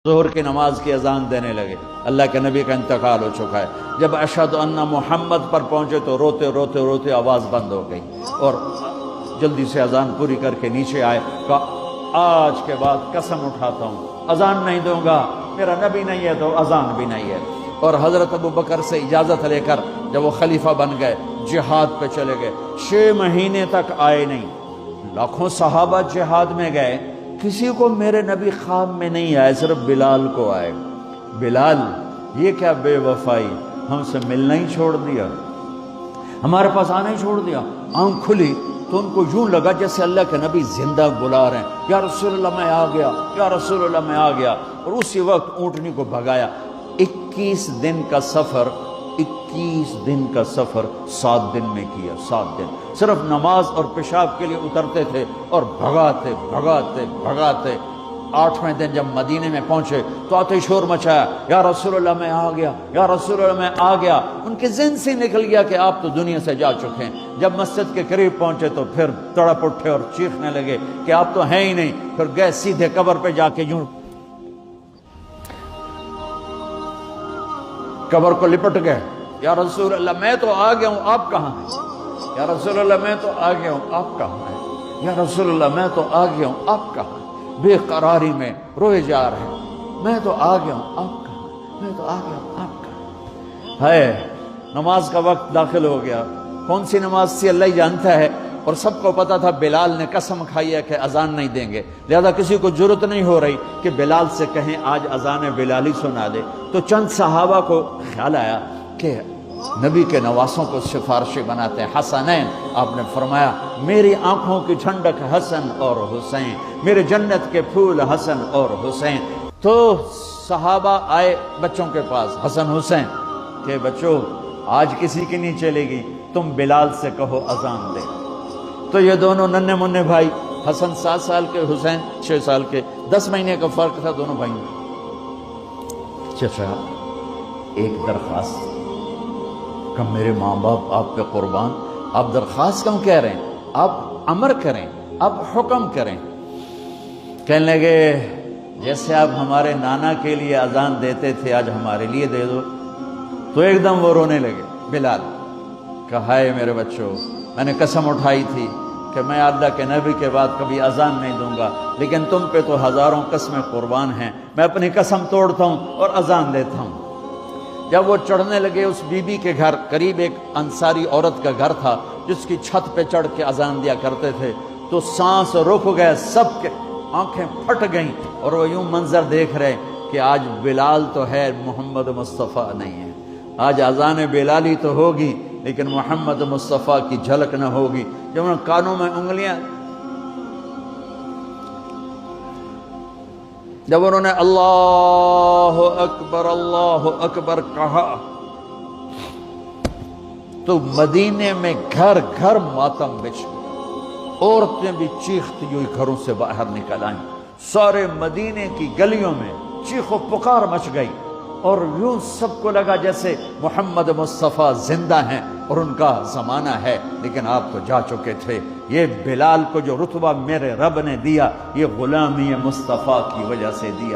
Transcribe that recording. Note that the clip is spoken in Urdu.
ظہر کی نماز کی اذان دینے لگے، اللہ کے نبی کا انتقال ہو چکا ہے۔ جب اشہد ان محمد پر پہنچے تو روتے روتے روتے آواز بند ہو گئی اور جلدی سے اذان پوری کر کے نیچے آئے، کہا آج کے بعد قسم اٹھاتا ہوں اذان نہیں دوں گا، میرا نبی نہیں ہے تو اذان بھی نہیں ہے۔ اور حضرت ابو بکر سے اجازت لے کر جب وہ خلیفہ بن گئے جہاد پہ چلے گئے، 6 مہینے تک آئے نہیں۔ لاکھوں صحابہ جہاد میں گئے، کسی کو میرے نبی خواب میں نہیں آئے، صرف بلال کو آئے۔ بلال یہ کیا بے وفائی، ہم سے ملنا ہی چھوڑ دیا، ہمارے پاس آنا ہی چھوڑ دیا۔ آنکھ کھلی تو ان کو یوں لگا جیسے اللہ کے نبی زندہ بلا رہے ہیں، یا رسول اللہ میں آ گیا، یا رسول اللہ میں آ گیا۔ اور اسی وقت اونٹنی کو بھگایا۔ 21 دن کا سفر 7 دن میں کیا، 7 دن صرف نماز اور پیشاب کے لیے اترتے تھے اور بھگاتے بھگاتے بھگاتے 8ویں دن جب مدینے میں پہنچے تو آتے شور مچایا، یا رسول اللہ میں آ گیا، یا رسول اللہ میں آ گیا۔ ان کے ذہن سے نکل گیا کہ آپ تو دنیا سے جا چکے ہیں۔ جب مسجد کے قریب پہنچے تو پھر تڑپ اٹھے اور چیخنے لگے کہ آپ تو ہیں ہی نہیں۔ پھر گئے سیدھے قبر پہ جا کے یوں قبر کو لپٹ گئے، یا رسول اللہ میں تو آ گیا ہوں، آپ کہاں ہیں؟ یا رسول اللہ میں تو آ گیا ہوں، آپ کہاں ہیں؟ یا رسول اللہ میں تو آ گیا ہوں، آپ کہاں ہیں؟ بے قراری میں روئے جا رہے ہیں، میں تو آ گیا ہوں، آپ کہاں ہیں؟ میں تو آ گیا ہوں، آپ کہاں ہیں؟ ہے نماز کا وقت داخل ہو گیا۔ کون سی نماز تھی اللہ ہی جانتا ہے، اور سب کو پتا تھا بلال نے قسم کھائی ہے کہ اذان نہیں دیں گے، لہذا کسی کو جرت نہیں ہو رہی کہ بلال سے کہیں آج اذان بلالی سنا دے۔ تو چند صحابہ کو خیال آیا کہ نبی کے نواسوں کو سفارشی بناتے ہیں، حسنین۔ آپ نے فرمایا میری آنکھوں کی ٹھنڈک حسن اور حسین، میرے جنت کے پھول حسن اور حسین۔ تو صحابہ آئے بچوں کے پاس، حسن حسین، کہ بچوں آج کسی کی نہیں چلے گی، تم بلال سے کہو اذان دے۔ تو یہ دونوں ننھے منھے بھائی، حسن 7 سال کے، حسین 6 سال کے، 10 مہینے کا فرق تھا دونوں بھائیوں میں۔ چچا ایک درخواست کہ میرے ماں باپ آپ پہ قربان، آپ درخواست کیوں کہہ رہے ہیں؟ آپ امر کریں، آپ حکم کریں۔ کہنے لگے جیسے آپ ہمارے نانا کے لیے اذان دیتے تھے آج ہمارے لیے دے دو۔ تو ایک دم وہ رونے لگے بلال، کہا ہے میرے بچوں، میں نے قسم اٹھائی تھی کہ میں اللہ کے نبی کے بعد کبھی اذان نہیں دوں گا، لیکن تم پہ تو ہزاروں قسمیں قربان ہیں، میں اپنی قسم توڑتا ہوں اور اذان دیتا ہوں۔ جب وہ چڑھنے لگے اس بی بی کے گھر، قریب ایک انصاری عورت کا گھر تھا جس کی چھت پہ چڑھ کے اذان دیا کرتے تھے، تو سانس رک گئے سب کے، آنکھیں پھٹ گئیں، اور وہ یوں منظر دیکھ رہے کہ آج بلال تو ہے، محمد مصطفیٰ نہیں ہے۔ آج اذان بلالی تو ہوگی لیکن محمد مصطفیٰ کی جھلک نہ ہوگی۔ جب انہوں نے کانوں میں انگلیاں، جب انہوں نے اللہ اکبر کہا تو مدینے میں گھر گھر ماتم بچھ گیا، عورتیں بھی چیختی ہوئی گھروں سے باہر نکل آئیں، سارے مدینے کی گلیوں میں چیخ و پکار مچ گئی، اور یوں سب کو لگا جیسے محمد مصطفیٰ زندہ ہیں اور ان کا زمانہ ہے، لیکن آپ تو جا چکے تھے۔ یہ بلال کو جو رتبہ میرے رب نے دیا، یہ غلامی مصطفیٰ کی وجہ سے دیا۔